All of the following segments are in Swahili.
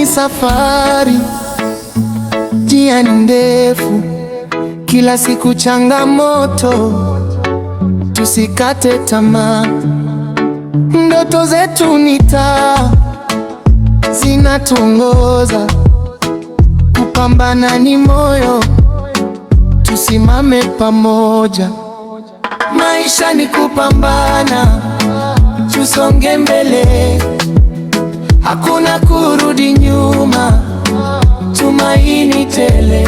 ni safari, njia ni ndefu, kila siku changamoto, tusikate tamaa. Ndoto zetu ni taa, zinatuongoza, kupambana ni moyo, tusimame pamoja. Maisha ni kupambana, tusonge mbele, hakuna kurudi nyuma, tumaini tele.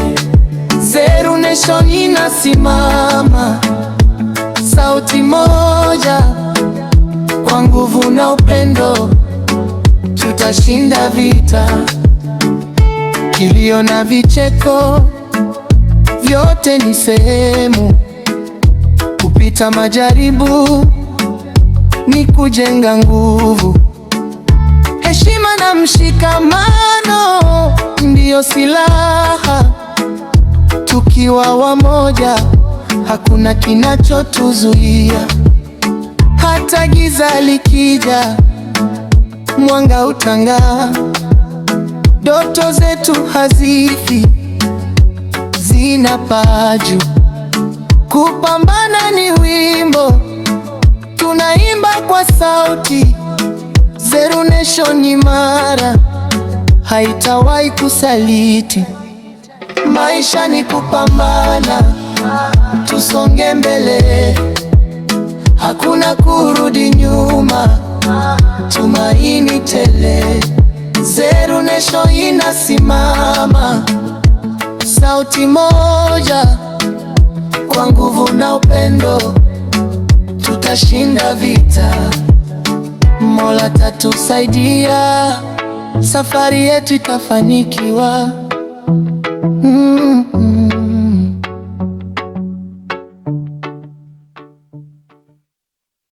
Zero Nation inasimama, sauti moja, kwa nguvu na upendo, tutashinda vita. Kilio na vicheko, vyote ni sehemu, kupita majaribu ni kujenga nguvu. Heshima na mshikamano ndiyo silaha, tukiwa wamoja hakuna kinachotuzuia. Hata giza likija, mwanga utang'aa. Ndoto zetu hazifi, zinapaa juu. Kupambana ni wimbo, tunaimba kwa sauti. Zero Nation imara, haitawahi kusaliti. Maisha ni kupambana, tusonge mbele, hakuna kurudi nyuma, tumaini tele. Zero Nation inasimama, sauti moja, kwa nguvu na upendo, tutashinda vita. Mola tatusaidia, safari yetu itafanikiwa.